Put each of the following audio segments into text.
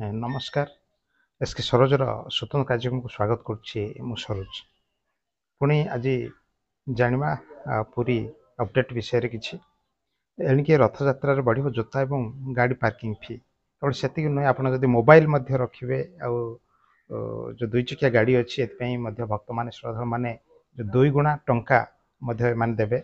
नमस्कार एसके सरोजर स्वतंत्र कार्यक्रम को स्वागत करुच्ची मु सरोज पुणी आज जाना पूरी अपडेट विषय किसी एणिके रथ यात्रा बढ़ जोता और गाड़ी पार्किंग फी केवल से नुहे आप मोबाइल रखिए जो दुई चकिया गाड़ी अच्छी भक्त मान श्रद्धा मैंने जो 2 गुणा टंका देवे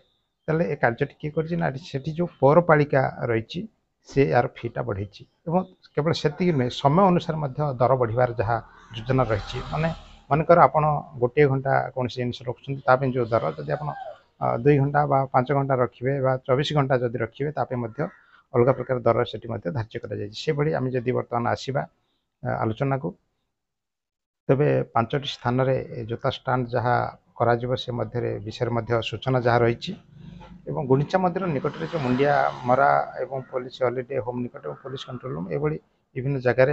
तेल ए कार्य किए कर जो पौरपालिका रही से यार फीटा बढ़ी केवल से नुहे समय अनुसार दर बढ़िबार जहाँ योजना रही माने मनकर आप गोटे घंटा कौन जिन रखुच्च जो दर जदि आप 2 घंटा 5 घंटा रखिए 24 घंटा जदि रखिए अलग प्रकार दर से धार्य कर आम जदि बर्तमान आसवा आलोचना को तेरे 5टी स्थान रे जोता स्टाण्ड जहाँ करा से विषय सूचना जहाँ रही एवं गुंडीचा मंदिर निकट में जो मुंडिया मरा एवं पुलिस हॉलिडे होम निकट पुलिस कंट्रोल रूम ये विभिन्न जगार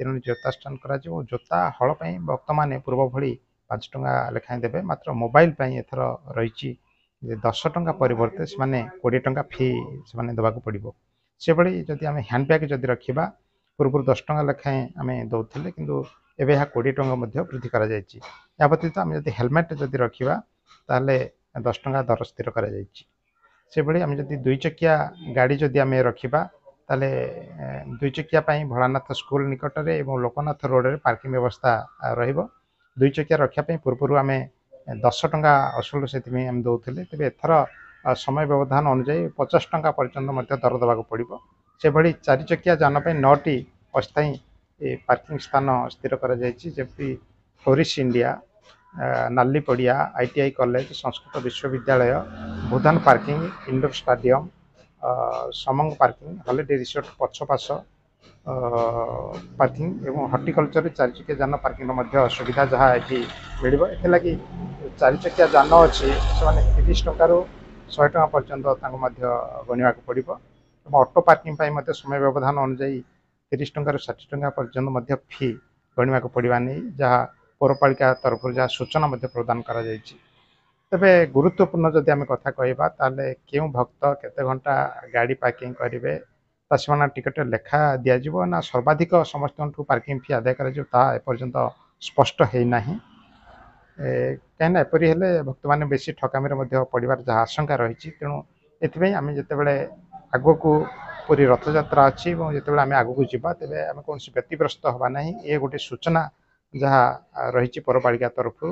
3 जोता स्टाण्ड करा जोता हल भक्त मैंने पूर्व भली 5 टंका लेखाएं देवे मात्र मोबाइल एथर रही 10 टंका परिवर्ते से 20 टंका फी से देवाक पड़ो से भाई जदि आम हैंडबैग जदि रखा पूर्व 10 टंका लेखाएं आम दौले किंतु एवं 20 टंका वृद्धि कर व्यतीत आम जब हेलमेट जदि रखा ताले 10 टंका दर स्थिर कर से भाई आम जब 2 चकिया गाड़ी जदि आम रखा ताले 2 चकिया भोलानाथ स्कूल निकट में लोकनाथ रोड रे पार्किंग व्यवस्था रही 2 चकिया रखापी पूर्व आम 10 टंका असूल से दौले तेज एथर समय व्यवधान अनुजाई 50 टंका पर्यंत दर देवाक पड़ो से भाई 4 चकिया जान 9टी अस्थायी पार्किंग स्थान स्थिर करमती टूरिस्ट इंडिया नाली पड़िया ITI कॉलेज संस्कृत विश्वविद्यालय भूदान पार्किंग इंडोर स्टाडियम समंग पार्किंग हॉलिडे रिसोर्ट पछपाश पार्किंग एवं हॉर्टिकल्चर 4 चकिया जान पार्किंग सुविधा जहाँ ये मिल 4 चकिया जान अच्छी से 30 टंका 100 टंका पर्यंत गणवा पड़ो ऑटो पार्किंग समय व्यवधान अनुजाई 30 टंका 60 टंका पर्यंत फी गणवा पड़ा नहीं जहाँ पौरपालिका तरफ जहाँ सूचना प्रदान करा तेबे गुरुत्वपूर्ण जदि आम कथा कहवा ताले क्यों भक्त केते घंटा गाड़ी पार्किंग करेंगे से टिकट लेखा दिज्व ना सर्वाधिक समस्त पार्किंग फी आदाय करपर्यंत स्पष्ट होना कहीं एपरी हेले भक्त मैंने बेसी ठकामी पड़ार जहाँ आशंका रही तेणु ये आम जिते आग को पूरी रथ यात्रा अच्छी जो आम आग को जावा तेज आम कौन व्यतिग्रस्त हवा ना ये गोटे सूचना जहाँ रही पौरपालिका तरफ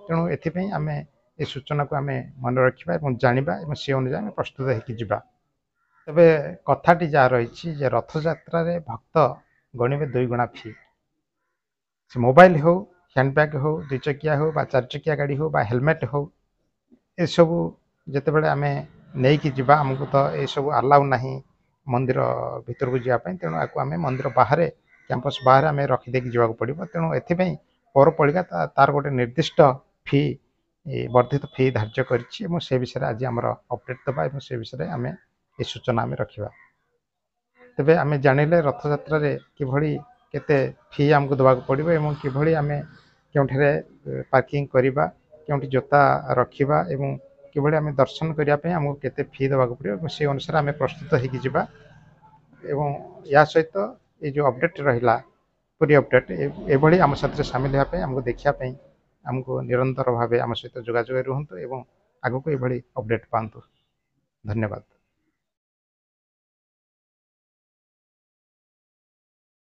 तेणु ये आम ये सूचना को आम मन रखा जाना से अनुसार प्रस्तुत होगा तेरे कथाटी जहाँ रही रथ यात्रा भक्त गणवे 2 गुणा फी से मोबाइल हो हैंडबैग हो 2 चकिया हो 4 चकिया गाड़ी हो हेलमेट हो ये सबू जिते आम नहीं जावा आमको तो ये सब अलाउ ना मंदिर भीतर को जावाई तेणु आपको आम मंदिर बाहर कैंपस बाहर आम रखिदेक जावाक पड़ो तेणु ये पौरपालिका तार गोटे निर्दिष्ट फी वर्धित फी धार्य कर से विषय आज आम अपडेट दबा से विषय आम ये सूचना आम रखा तेरे आम जानिले रथ यात्रा किभली केते फी आमको देवाक पड़ो एवं किभली आम क्योंठे पार्किंग करवा क्योंठी जोता रखा एवं किभली आम दर्शन करने आमको केते फी देवाक पड़ो से अनुसार आम प्रस्तुत होगा एवं या सहित ये जो अपडेट रहा पूरी अपडेट ये आम साथ सामिल होगापी आमको देखापी आमको निरंतर भाव आम सहित जोगाजोग रुहतु एवं आगक ये अपडेट पातु धन्यवाद।